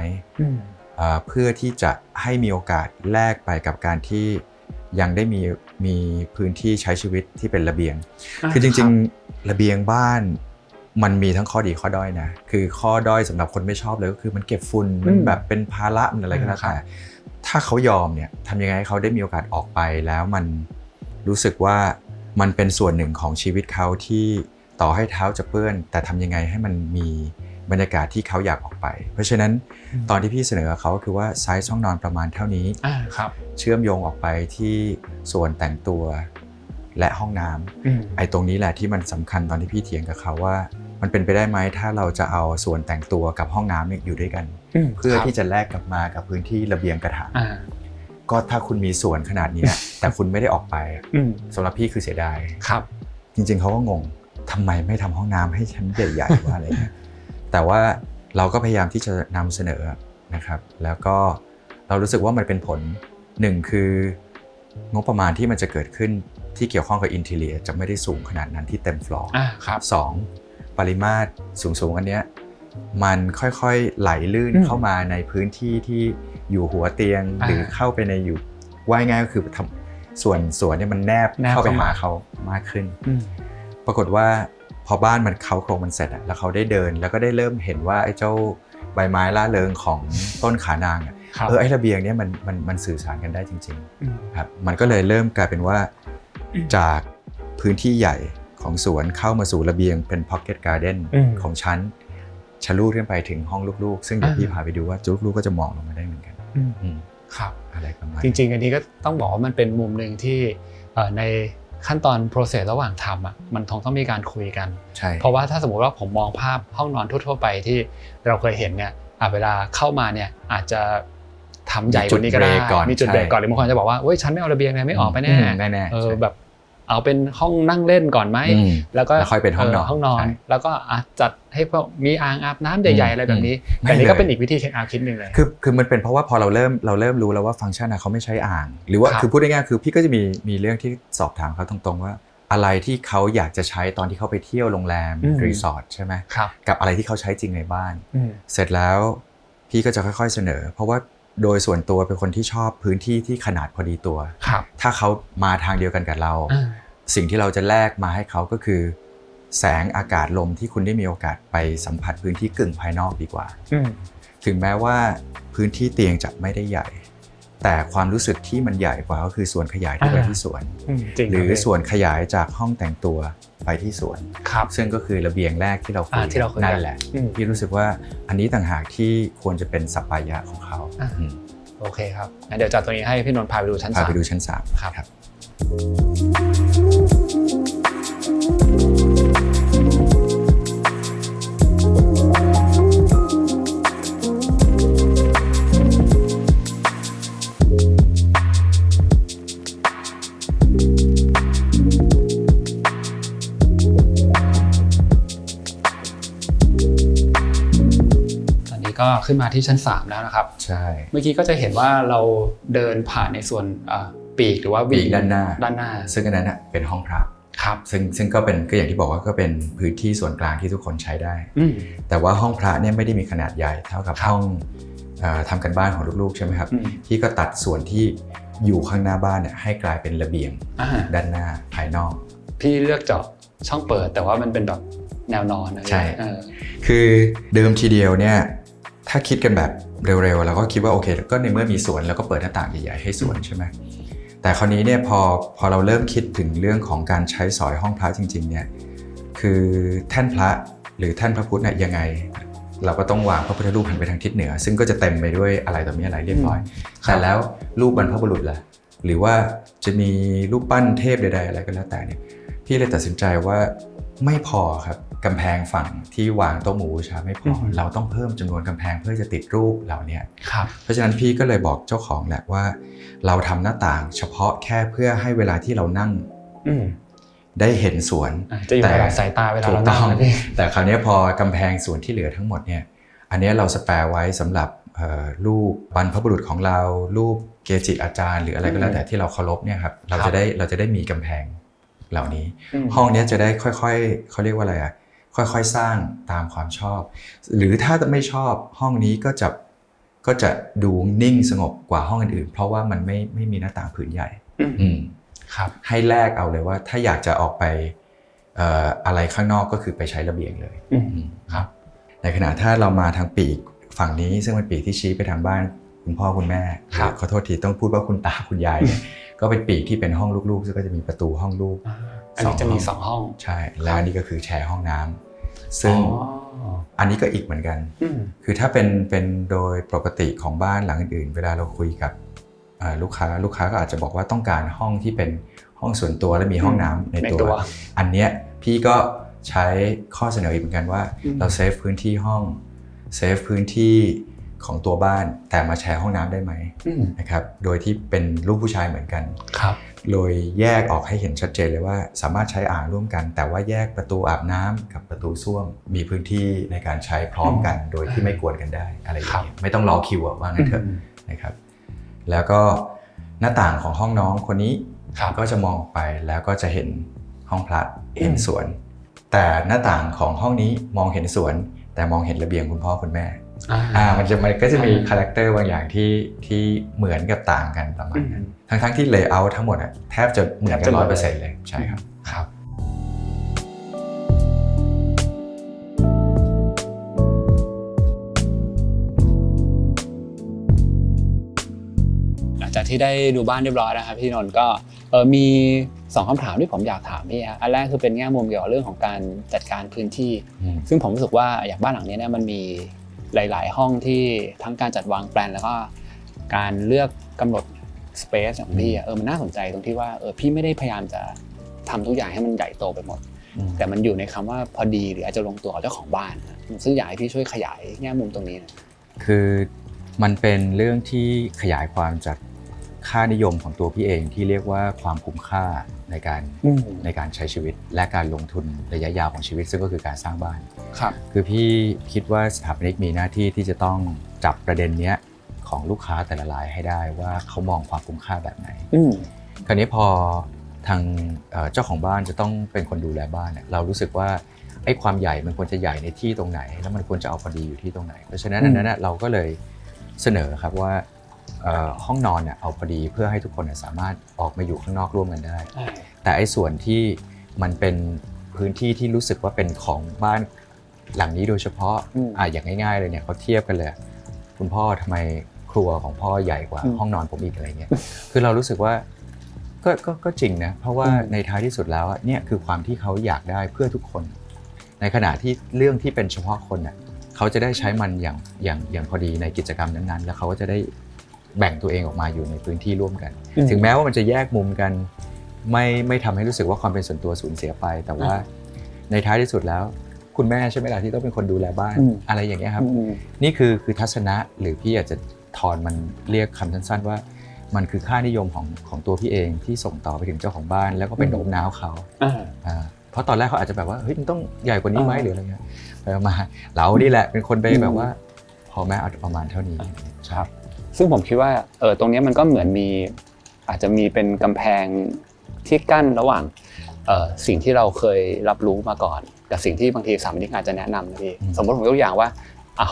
เพื่อที่จะให้มีโอกาสแลกไปกับการที่ยังได้มีพื้นที่ใช้ชีวิตที่เป็นระเบียงคือจริงๆระเบียงบ้านมันมีทั้งข้อดีข้อด้อยนะคือข้อด้อยสำหรับคนไม่ชอบเลยก็คือมันเก็บฝุ่นมันแบบเป็นภาระมันอะไรก็แล้วแต่ถ้าเขายอมเนี่ยทำยังไงให้เขาได้มีโอกาสออกไปแล้วมันรู้สึกว่ามันเป็นส่วนหนึ่งของชีวิตเขาที่ต่อให้เท้าจะเปื้อนแต่ทำยังไงให้มันมีบรรยากาศที่เขาอยากออกไปเพราะฉะนั้นตอนที่พี่เสนอเขาก็คือว่าไซส์ห้องนอนประมาณเท่านี้เชื่อมโยงออกไปที่ส่วนแต่งตัวและห้องน้ำไอ้ตรงนี้แหละที่มันสำคัญตอนที่พี่เถียงกับเขาว่ามันเป็นไปได้ไหมถ้าเราจะเอาส่วนแต่งตัวกับห้องน้ำเนี่ยอยู่ด้วยกันเพื่อที่จะแลกกลับมากับพื้นที่ระเบียงกระถางก็ถ้าคุณมีส่วนขนาดนี้แต่คุณไม่ได้ออกไปสำหรับพี่คือเสียดายจริงๆเขาก็งงทำไมไม่ทำห้องน้ำให้ชั้นใหญ่ๆว่าอะไรเงี้ยแต่ว่าเราก็พยายามที่จะนำเสนอนะครับแล้วก็เรารู้สึกว่ามันเป็นผล1คืองบประมาณที่มันจะเกิดขึ้นที่เกี่ยวข้องกับอินทีเรียจะไม่ได้สูงขนาดนั้นที่เต็มฟลอร์2ปริมาตรสูงอันเนี้ยมันค่อยๆไหลลื่นเข้ามาในพื้นที่ที่อยู่หัวเตียงหรือเข้าไปในอยู่ว่ายง่ายก็คือส่วนเนี่ยมันแนบเข้าไปหาเขามากขึ้นปรากฏว่าพอบ้านมันเขาโครงมันเสร็จแล้วเขาได้เดินแล้วก็ได้เริ่มเห็นว่าไอ้เจ้าใบไม้ล่าเริงของต้นขานางไอ้ระเบียงเนี่ยมันสื่อสารกันได้จริงๆครับมันก็เลยเริ่มกลายเป็นว่าจากพื้นที่ใหญ่ของสวนเข้ามาสู่ระเบียงเป็นพ็อกเก็ตการ์เด้นของชั้นชะลูดขึ้นไปถึงห้องลูกๆซึ่งเดี๋ยวพี่พาไปดูว่าลูกๆก็จะมองลงมาได้เหมือนกันครับอะไรประมาณจริงๆอันนี้ก็ต้องบอกว่ามันเป็นมุมหนึ่งที่ในขั้นตอน process ระหว่างทำมันต้องมีการคุยกันเพราะว่าถ้าสมมติว่าผมมองภาพห้องนอนทั่วๆไปที่เราเคยเห็นเนี่ยเวลาเข้ามาเนี่ยอาจจะทำใหญ่กว่านี้ก็ได้มีจุดเบรกก่อนหรือบางคนจะบอกว่าเฮ้ยฉันไม่เอาระเบียงเลยไม่ออกไปแน่แบบเอาเป็นห้องนั่งเล่นก่อนไหมแล้วก็ค่อยเป็นห้องนอนแล้วก็จัดให้พวกมีอ่างอาบน้ำใหญ่ๆอะไรแบบนี้แต่นี่ก็เป็นอีกวิธีคิดหนึ่งเลยคือมันเป็นเพราะว่าพอเราเริ่มรู้แล้วว่าฟังก์ชันเขาไม่ใช้อ่างหรือว่าคือพูดง่ายๆคือพี่ก็จะมีเรื่องที่สอบถามเขาตรงๆว่าอะไรที่เขาอยากจะใช้ตอนที่เขาไปเที่ยวโรงแรมรีสอร์ทใช่ไหมกับอะไรที่เขาใช้จริงในบ้านเสร็จแล้วพี่ก็จะค่อยๆเสนอเพราะว่าโดยส่วนตัวเป็นคนที่ชอบพื้นที่ที่ขนาดพอดีตัวถ้าเขามาทางเดียวกันกับเราสิ่งที่เราจะแลกมาให้เขาก็คือแสงอากาศลมที่คุณได้มีโอกาสไปสัมผัสพื้นที่กึ่งภายนอกดีกว่า ถึงแม้ว่าพื้นที่เตียงจะไม่ได้ใหญ่แต่ความรู้สึกที่มันใหญ่กว่าก็คือส่วนขยายที่ไปที่สวนหรือส่วนขยายจากห้องแต่งตัวไปที่สวนซึ่งก็คือระเบียงแรกที่เราคุยนั่นแหละพี่รู้สึกว่าอันนี้ต่างหากที่ควรจะเป็นสัปปายะของเขาโอเคครับงั้นเดี๋ยวจัดตรงนี้ให้พี่นนท์พาไปดูชั้น 3พาไปดูชั้น3ครับก็ขึ้นมาที่ชั้น3แล้วนะครับใช่เมื่อกี้ก็จะเห็นว่าเราเดินผ่านในส่วนปีกหรือว่าปีกด้านหน้าซึ่งอันนั้นเป็นห้องพระครับซึ่งก็เป็นก็อย่างที่บอกว่าก็เป็นพื้นที่ส่วนกลางที่ทุกคนใช้ได้แต่ว่าห้องพระเนี่ยไม่ได้มีขนาดใหญ่เท่ากับห้องทำกันบ้านของลูกๆใช่ไหมครับพี่ก็ตัดส่วนที่อยู่ข้างหน้าบ้านเนี่ยให้กลายเป็นระเบียงด้านหน้าภายนอกพี่เลือกเจาะช่องเปิดแต่ว่ามันเป็นแบบแนวนอนใช่คือเดิมทีเดียวเนี่ยถ้าคิดกันแบบเร็วๆเราก็คิดว่าโอเคก็ในเมื่อมีสวนแล้วก็เปิดหน้าต่างใหญ่ๆให้สวนใช่ไหมแต่คราวนี้เนี่ยพอเราเริ่มคิดถึงเรื่องของการใช้สอยห้องพระจริงๆเนี่ยคือแท่นพระหรือแท่นพระพุทธเนี่ยยังไงเราก็ต้องวางพระพุทธรูปหันไปทางทิศเหนือซึ่งก็จะเต็มไปด้วยอะไรต่อมีอะไรเรียบร้อยแต่แล้วรูปบรรพบุรุษล่ะหรือว่าจะมีรูปปั้นเทพใดๆอะไรก็แล้วแต่เนี่ยพี่เลยตัดสินใจว่าไม่พอครับกำแพงฝั่งที่วางโต๊ะหมู่บูชาไม่พอเราต้องเพิ่มจำนวนกำแพงเพื่อจะติดรูปเหล่านี้เพราะฉะนั้นพี่ก็เลยบอกเจ้าของแหละว่าเราทำหน้าต่างเฉพาะแค่เพื่อให้เวลาที่เรานั่งได้เห็นสวนจะอยู่ในสายตาเวลาเรานั่งแต่คราวนี้พอกำแพงส่วนที่เหลือทั้งหมดเนี่ยอันนี้เราสแปร์ไว้สำหรับรูปบรรพบุรุษของเรารูปเกจิอาจารย์หรืออะไรก็แล้วแต่ที่เราเคารพเนี่ยครับเราจะได้มีกำแพงเหล่านี้ห้องนี้จะได้ค่อยๆเขาเรียกว่าอะไรค่อยๆสร้างตามความชอบหรือถ้าไม่ชอบห้องนี้ก็จะดูนิ่งสงบกว่าห้องอื่นๆเพราะว่ามันไม่มีหน้าต่างผืนใหญ่ครับให้แลกเอาเลยว่าถ้าอยากจะออกไปอะไรข้างนอกก็คือไปใช้ระเบียงเลยครับในขณะถ้าเรามาทางปีกฝั่งนี้ซึ่งเป็นปีกที่ชี้ไปทางบ้านคุณพ่อคุณแม่ขอโทษทีต้องพูดว่าคุณตาคุณยายก็เป็นปีกที่เป็นห้องลูกๆซึ่งก็จะมีประตูห้องลูกอันนี้จะมี2ห้องใช่แล้วอันนี้ก็คือแชร์ห้องน้ำซึ่งอันนี้ก็อีกเหมือนกันคือถ้าเป็นโดยปกติของบ้านหลังอื่นๆเวลาเราคุยกับลูกค้าก็อาจจะบอกว่าต้องการห้องที่เป็นห้องส่วนตัวและมีห้องน้ำในตัวอันเนี้ยพี่ก็ใช้ข้อเสนออีกเหมือนกันว่าเราเซฟพื้นที่ห้องเซฟพื้นที่ของตัวบ้านแต่มาแชร์ห้องน้ำได้ไหมนะครับโดยที่เป็นลูกผู้ชายเหมือนกันครับโดยแยกออกให้เห็นชัดเจนเลยว่าสามารถใช้อ่างร่วมกันแต่ว่าแยกประตูอาบน้ำกับประตูส้วมมีพื้นที่ในการใช้พร้อมกันโดยที่ไม่กวนกันได้อะไรอย่างเงี้ยไม่ต้องรอคิวว่างั้นเถอะนะครับแล้วก็หน้าต่างของห้องน้องคนนี้ก็จะมองไปแล้วก็จะเห็นห้องพระเห็นสวนแต่หน้าต่างของห้องนี้มองเห็นสวนแต่มองเห็นระเบียงคุณพ่อคุณแม่มันก็จะมีคาแรคเตอร์บางอย่างที่เหมือนกับต่างกันประมาณนั้นทั้งที่เลเยอร์ทั้งหมดแทบจะเหมือนกัน 100% เลยใช่ครับครับหลังจากที่ได้ดูบ้านเรียบร้อยแล้วครับพี่นนท์ก็มี2คำถามที่ผมอยากถามพี่อันแรกคือเป็นแง่มุมเกี่ยวกับเรื่องของการจัดการพื้นที่ซึ่งผมรู้สึกว่าอย่างบ้านหลังนี้เนี่ยมันมีหลายๆห้องที่ทั้งการจัดวางแปลนแล้วก็การเลือกกำหนดสเปซของพี่มันน่าสนใจตรงที่ว่าพี่ไม่ได้พยายามจะทำทุกอย่างให้มันใหญ่โตไปหมดแต่มันอยู่ในคำว่าพอดีหรืออาจจะลงตัวกับเจ้าของบ้านซึ่งอยากให้พี่ช่วยขยายแง่มุมตรงนี้นะคือมันเป็นเรื่องที่ขยายความจากค่านิยมของตัวพี่เองที่เรียกว่าความคุ้มค่าในการใช้ชีวิตและการลงทุนระยะยาวของชีวิตซึ่งก็คือการสร้างบ้านคือพี่คิดว่าสถาปนิกมีหน้าที่ที่จะต้องจับประเด็นนี้ของลูกค้าแต่ละรายให้ได้ว่าเขามองความคุ้มค่าแบบไหนคราวนี้พอทางเจ้าของบ้านจะต้องเป็นคนดูแลบ้านเรารู้สึกว่าไอ้ความใหญ่มันควรจะใหญ่ในที่ตรงไหนแล้วมันควรจะเอาพอดีอยู่ที่ตรงไหนเพราะฉะนั้นอันนั้นเราก็เลยเสนอครับว่าห้องนอนเอาพอดีเพื่อให้ทุกคนสามารถออกมาอยู่ข้างนอกร่วมกันได้แต่ไอ้ส่วนที่มันเป็นพื้นที่ที่รู้สึกว่าเป็นของบ้านหลังนี้โดยเฉพาะอย่างง่ายๆเลยเนี่ยเขาเทียบกันเลย คุณพ่อทำไมครัวของพ่อใหญ่กว่าห้องนอนผมอีกอะไรเงี้ยคือเรารู้สึกว่าก็จริงนะเพราะว่าในท้ายที่สุดแล้วเนี่ยคือความที่เขาอยากได้เพื่อทุกคนในขณะที่เรื่องที่เป็นเฉพาะคนน่ะเขาจะได้ใช้มันอย่างพอดีในกิจกรรมนั้นๆแล้วเขาก็จะได้แบ่งตัวเองออกมาอยู่ในพื้นที่ร่วมกันถึงแม้ว่ามันจะแยกมุมกันไม่ทำให้รู้สึกว่าความเป็นส่วนตัวสูญเสียไปแต่ว่าในท้ายที่สุดแล้วคุณแม่ใช่ไหมล่ะที่ต้องเป็นคนดูแลบ้านอะไรอย่างเงี้ยครับนี่คือทัศนะหรือพี่อยากจะถอนมันเรียกคำสั้นๆว่ามันคือค่านิยมของตัวพี่เองที่ส่งต่อไปถึงเจ้าของบ้านแล้วก็เป็นโน้มน้าวเขาเพราะตอนแรกเขาอาจจะแบบว่าเฮ้ยมันต้องใหญ่กว่านี้ไหมหรืออะไรเงี้ยไปมาเรานี่แหละเป็นคนไปแบบว่าพอแม่เอาประมาณเท่านี้ครับซึ่งผมคิดว่าตรงนี้มันก็เหมือนมีอาจจะมีเป็นกำแพงที่กั้นระหว่างสิ่งที่เราเคยรับรู้มาก่อนกับสิ่งที่บางทีสถาปนิกอาจจะแนะนำนะพี่สมมติผมยกตัวอย่างว่า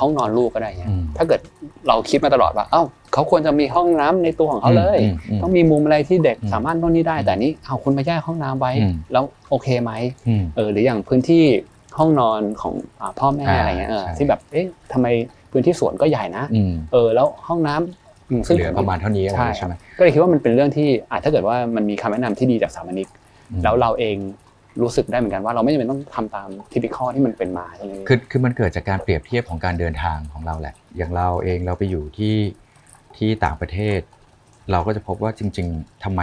ห้องนอนลูกก็ได้เนี่ยถ้าเกิดเราคิดมาตลอดว่าเขาควรจะมีห้องน้ำในตัวของเขาเลยต้องมีมุมอะไรที่เด็กสามารถโน่นนี่ได้แต่นี้คุณมาแยกห้องน้ำไว้แล้วโอเคไหมหรืออย่างพื้นที่ห้องนอนของพ่อแม่อะไรเงี้ยที่แบบทำไมพื้นที่สวนก็ใหญ่นะแล้วห้องน้ำซึ่งเหลือประมาณเท่านี้ใช่ไหมก็เลยคิดว่ามันเป็นเรื่องที่ถ้าเกิดว่ามันมีคำแนะนำที่ดีจากสถาปนิกแล้วเราเองรู้สึกได้เหมือนกันว่าเราไม่จำเป็นต้องทำตามทิปิคอลที่มันเป็นมาใช่ไหมคือมันเกิดจากการเปรียบเทียบของการเดินทางของเราแหละอย่างเราเองเราไปอยู่ที่ต่างประเทศเราก็จะพบว่าจริงๆทำไม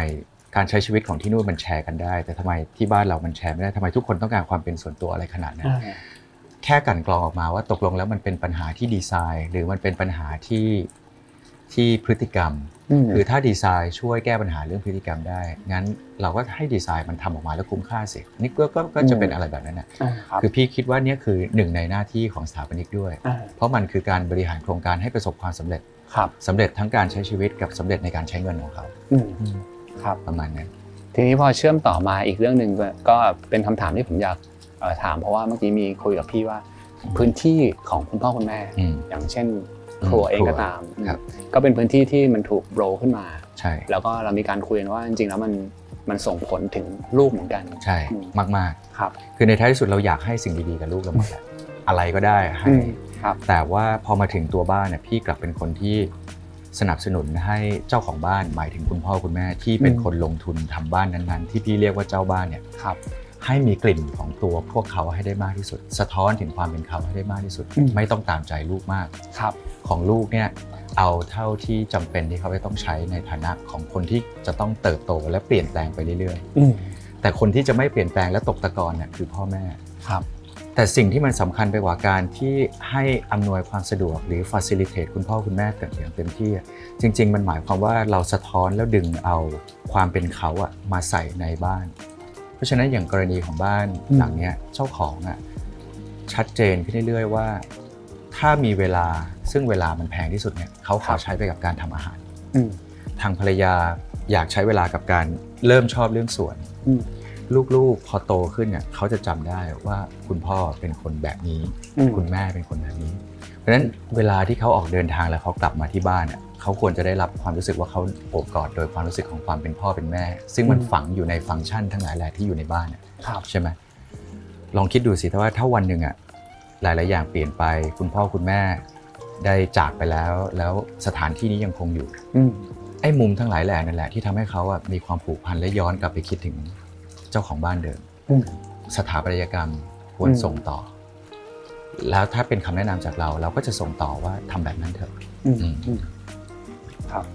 การใช้ชีวิตของที่นู่นมันแชร์กันได้แต่ทำไมที่บ้านเรามันแชร์ไม่ได้ทำไมทุกคนต้องการความเป็นส่วนตัวอะไรขนาดนั้นแค่กันกรองออกมาว่าตกลงแล้วมันเป็นปัญหาที่ดีไซน์หรือมันเป็นปัญหาที่พฤติกรรมคือถ้าดีไซน์ช่วยแก้ปัญหาเรื่องพฤติกรรมได้งั้นเราก็ให้ดีไซน์มันทำออกมาแล้วคุ้มค่าสินี่ก็จะเป็นอะไรแบบนั้นนะคือพี่คิดว่านี่คือหนึ่งในหน้าที่ของสถาปนิกด้วยเพราะมันคือการบริหารโครงการให้ประสบความสำเร็จสำเร็จทั้งการใช้ชีวิตกับสำเร็จในการใช้เงินของเขาครับประมาณนั้นทีนี้พอเชื่อมต่อมาอีกเรื่องนึงก็เป็นคำถามที่ผมอยากถามเพราะว่าเมื่อกี้มีคุยกับพี่ว่าพื้นที่ของคุณพ่อคุณแม่อย่างเช่นครัวเองก็ตามก็เป็นพื้นที่ที่มันถูกโรขึ้นมาแล้วก็เรามีการคุยกันว่าจริงๆแล้วมันส่งผลถึงลูกเหมือนกันใช่มากๆครับคือในท้ายที่สุดเราอยากให้สิ่งดีๆกับลูกเราหมดแหละอะไรก็ได้ให้แต่ว่าพอมาถึงตัวบ้านเนี่ยพี่กลับเป็นคนที่สนับสนุนให้เจ้าของบ้านหมายถึงคุณพ่อคุณแม่ที่เป็นคนลงทุนทำบ้านนั้นๆที่พี่เรียกว่าเจ้าบ้านเนี่ยให้มีกลิ่นของตัวพวกเขาให้ได้มากที่สุดสะท้อนถึงความเป็นเขาให้ได้มากที่สุดไม่ต้องตามใจลูกมากของลูกเนี่ยเอาเท่าที่จำเป็นที่เขาจะต้องใช้ในฐานะของคนที่จะต้องเติบโตและเปลี่ยนแปลงไปเรื่อยๆแต่คนที่จะไม่เปลี่ยนแปลงและตกตะกอนเนี่ยคือพ่อแม่แต่สิ่งที่มันสำคัญไปกว่าการที่ให้อำนวยความสะดวกหรือ facilitate คุณพ่อคุณแม่เกิดอย่างเต็มที่จริงๆมันหมายความว่าเราสะท้อนแล้วดึงเอาความเป็นเขามาใส่ในบ้านเพราะฉะนั้นอย่างกรณีของบ้านหลังนี้เจ้าของชัดเจนขึ้นเรื่อยๆว่าถ้ามีเวลาซึ่งเวลามันแพงที่สุดเนี่ยเขาขอใช้ไปกับการทำอาหารทางภรรยาอยากใช้เวลากับการเริ่มชอบเรื่องสวนลูกๆพอโตขึ้นเนี่ยเขาจะจำได้ว่าคุณพ่อเป็นคนแบบนี้คุณแม่เป็นคนแบบนี้เพราะฉะนั้นเวลาที่เขาออกเดินทางแล้วเขากลับมาที่บ้านเขาควรจะได้รับความรู้สึกว่าเขาโอบกอดโดยความรู้สึกของความเป็นพ่อเป็นแม่ซึ่งมันฝังอยู่ในฟังก์ชันทั้งหลายแหละที่อยู่ในบ้านใช่ไหมลองคิดดูสิถ้าวันหนึ่งหลายๆอย่างเปลี่ยนไปคุณพ่อคุณแม่ได้จากไปแล้วสถานที่นี้ยังคงอยู่ไอ้มุมทั้งหลายแหล่นั่นแหละที่ทำให้เขามีความผูกพันและย้อนกลับไปคิดถึงเจ้าของบ้านเดิมสถาปัตยกรรมควรส่งต่อแล้วถ้าเป็นคำแนะนำจากเราก็จะส่งต่อว่าทำแบบนั้นเถอะครับ